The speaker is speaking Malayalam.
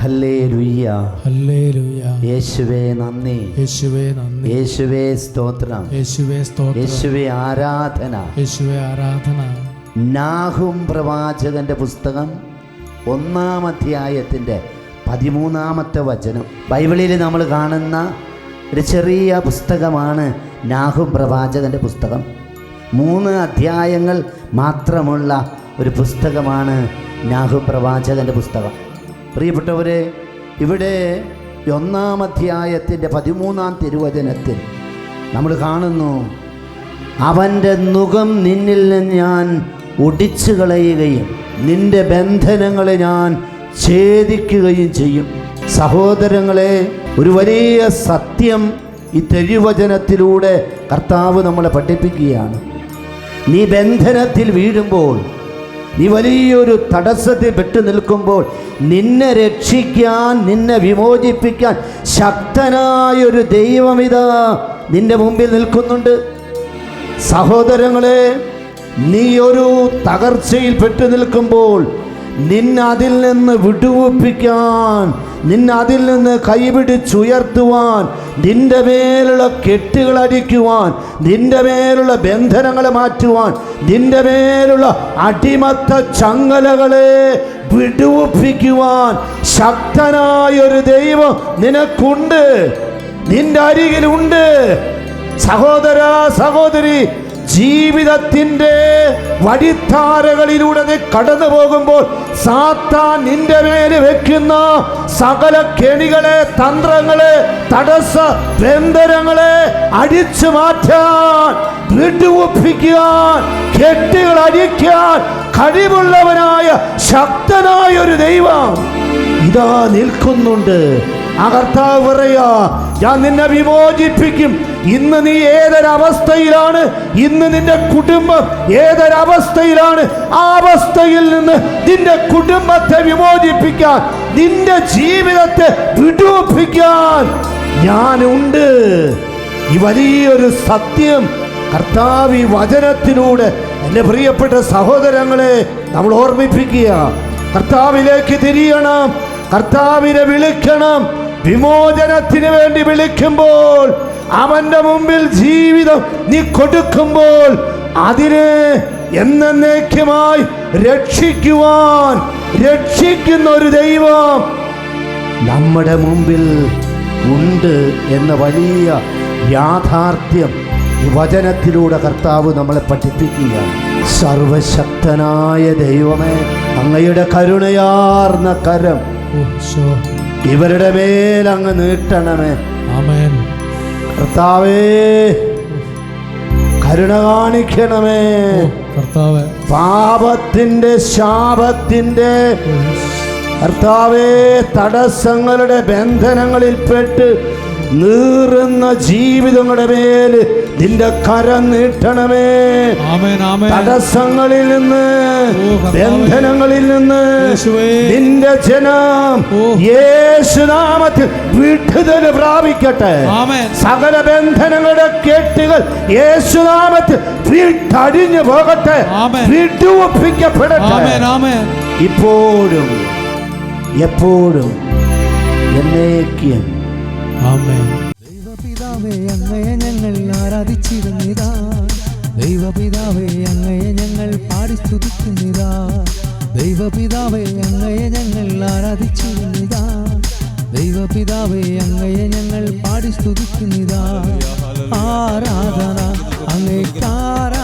Hallelujah, hallelujah. യേശുവേ നന്ദി, യേശുവേ നന്ദി, യേശുവേ സ്തോത്രം, യേശുവേ സ്തോത്രം, യേശുവേ ആരാധന, യേശുവേ ആരാധന. നാഹും പ്രവാചകന്റെ പുസ്തകം 1-ാം അധ്യായത്തിൻ്റെ 13-ാമത്തെ വചനം. ബൈബിളിൽ നമ്മൾ കാണുന്ന ഒരു ചെറിയ പുസ്തകമാണ് നാഹും പ്രവാചകന്റെ പുസ്തകം. 3 അധ്യായങ്ങൾ മാത്രമുള്ള ഒരു പുസ്തകമാണ് നാഹും പ്രവാചകന്റെ പുസ്തകം. പ്രിയപ്പെട്ടവരെ, ഇവിടെ 1-ാം അധ്യായത്തിൻ്റെ 13-ാം തിരുവചനത്തിൽ നമ്മൾ കാണുന്നു, അവൻ്റെ നുകം നിന്നിൽ നിന്ന് ഞാൻ ഒടിച്ചു കളയുകയും നിന്റെ ബന്ധനങ്ങളെ ഞാൻ ഛേദിക്കുകയും ചെയ്യും. സഹോദരങ്ങളെ, ഒരു വലിയ സത്യം ഈ തിരുവചനത്തിലൂടെ കർത്താവ് നമ്മളെ പഠിപ്പിക്കുകയാണ്. നീ ബന്ധനത്തിൽ വീഴുമ്പോൾ, നീ വലിയൊരു തടസ്സത്തിൽ പെട്ടു നിൽക്കുമ്പോൾ, നിന്നെ രക്ഷിക്കാൻ, നിന്നെ വിമോചിപ്പിക്കാൻ ശക്തനായൊരു ദൈവമിതാ നിന്റെ മുമ്പിൽ നിൽക്കുന്നുണ്ട്. സഹോദരങ്ങളെ, നീ ഒരു തകർച്ചയിൽ പെട്ടു നിൽക്കുമ്പോൾ നിന്നെ അതിൽ നിന്ന് വിടുവിപ്പിക്കാൻ, നിന്നെ അതിൽ നിന്ന് കൈപിടിച്ചുയർത്തുവാൻ, നിന്റെ മേലുള്ള കെട്ടുകൾ അടിക്കുവാൻ, നിന്റെ മേലുള്ള ബന്ധനങ്ങളെ മാറ്റുവാൻ, നിന്റെ മേലുള്ള അടിമത്ത ചങ്ങലകളെ വിടുവിപ്പിക്കുവാൻ ശക്തനായൊരു ദൈവം നിനക്കുണ്ട്, നിന്റെ അരികിലുണ്ട്. സഹോദര, സഹോദരി, ജീവിതത്തിൻ്റെ വഴിത്താരകളിലൂടെ നീ കടന്നു പോകുമ്പോൾ സാത്താൻ നിന്റെ മേൽ വെക്കുന്ന സകല കെണികളെ, തന്ത്രങ്ങളെ, തടസ്സ ബന്ധനങ്ങളെ അടിച്ചു മാറ്റാൻ, വിടുവിപ്പിക്കാൻ, കെട്ടുകൾ അടിക്കാൻ കഴിവുള്ളവനായ ശക്തനായ ഒരു ദൈവം ഇതാ നിൽക്കുന്നുണ്ട്. ആ കർത്താവ് പറയാ, ഞാൻ നിന്നെ വിമോചിപ്പിക്കും. ഇന്ന് നീ ഏതൊരവസ്ഥയിലാണ്, ഇന്ന് നിന്റെ കുടുംബം ഏതൊരവസ്ഥയിലാണ്, ആ അവസ്ഥയിൽ നിന്ന് നിന്റെ കുടുംബത്തെ വിമോചിപ്പിക്കാൻ, നിന്റെ ജീവിതത്തെ വിടുവിപ്പിക്കാൻ ഞാനുണ്ട്. ഈ വലിയൊരു സത്യം കർത്താവ് ഈ വചനത്തിലൂടെ എൻ്റെ പ്രിയപ്പെട്ട സഹോദരങ്ങളെ നമ്മൾ ഓർമ്മിപ്പിക്കുക. കർത്താവിലേക്ക് തിരിയണം, കർത്താവിനെ വിളിക്കണം. വിമോചനത്തിന് വേണ്ടി വിളിക്കുമ്പോൾ, അവന്റെ മുമ്പിൽ ജീവിതം നീ കൊടുക്കുമ്പോൾ, അതിനെ എന്നേക്കുമായി രക്ഷിക്കുവാൻ രക്ഷിക്കുന്ന ഒരു ദൈവം നമ്മുടെ മുമ്പിൽ ഉണ്ട് എന്ന വലിയ യാഥാർത്ഥ്യം ഈ വചനത്തിലൂടെ കർത്താവ് നമ്മളെ പഠിപ്പിക്കുകയാണ്. സർവശക്തനായ ദൈവമേ, അങ്ങയുടെ കരുണയാർന്ന കരം ഇവരുടെ മേൽ അങ്ങ് നീട്ടണമേ. ആമേൻ. കർത്താവേ, കരുണ കാണിക്കണമേ. കർത്താവേ, പാപത്തിന്റെ, ശാപത്തിന്റെ, കർത്താവേ, തടസ്സങ്ങളുടെ ബന്ധനങ്ങളിൽപ്പെട്ട് നീറുന്ന ജീവിതങ്ങളുടെ മേൽ നിന്റെ കരം നീട്ടണമേ. തടസ്സങ്ങളിൽ നിന്ന്, ബന്ധനങ്ങളിൽ നിന്ന് നിന്റെ ജനം യേശുനാമത്തിൽ വിടുതൽ പ്രാപിക്കട്ടെ. സകല ബന്ധനങ്ങളുടെ കെട്ടുകൾ യേശുനാമത്തിൽ വിട്ടടിഞ്ഞു പോകട്ടെ, വിടുവിപ്പിക്കപ്പെടട്ടെ. ഇപ്പോഴും എപ്പോഴും എന്നേക്കും. ദൈവപിതാവേ, അങ്ങയെ ഞങ്ങൾ ആരാധിച്ചിരുന്നിതാ. ദൈവപിതാവേ, അങ്ങയെ ഞങ്ങൾ പാടി സ്തുതിക്കുന്നിതാ. ദൈവപിതാവേ, അങ്ങയെ ഞങ്ങൾ ആരാധിച്ചിരുന്നിതാ. ദൈവപിതാവേ, അങ്ങയെ ഞങ്ങൾ പാടി സ്തുതിക്കുന്നിതാ. ആരാധന അങ്ങേക്ക്, ആരാധന